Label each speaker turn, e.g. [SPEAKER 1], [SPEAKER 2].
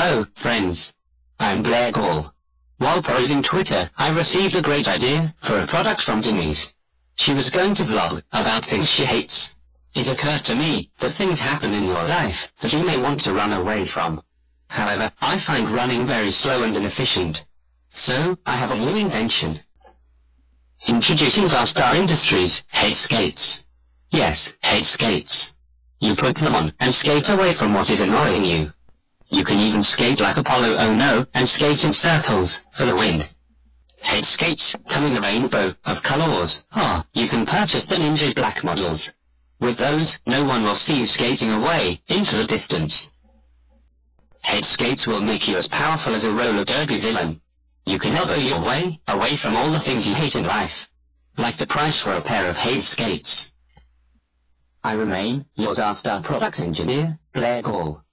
[SPEAKER 1] Hello, friends. I'm Blair Gall. While perusing Twitter, I received a great idea for a product from Denise. She was going to vlog about things she hates. It occurred to me that things happen in your life that you may want to run away from. However, I find running very slow and inefficient. So, I have a new invention. Introducing Zarstar Industries, Hate Skates. Yes, Hate Skates. You put them on and skate away from what is annoying you. You can even skate like Apollo Oh No and skate in circles for the win. Hate Skates come in a rainbow of colors. You can purchase the Ninja Black models. With those, no one will see you skating away into the distance. Hate Skates will make you as powerful as a roller derby villain. You can elbow your way away from all the things you hate in life. Like the price for a pair of Hate Skates. I remain your Zarstar product engineer, Blair Gall.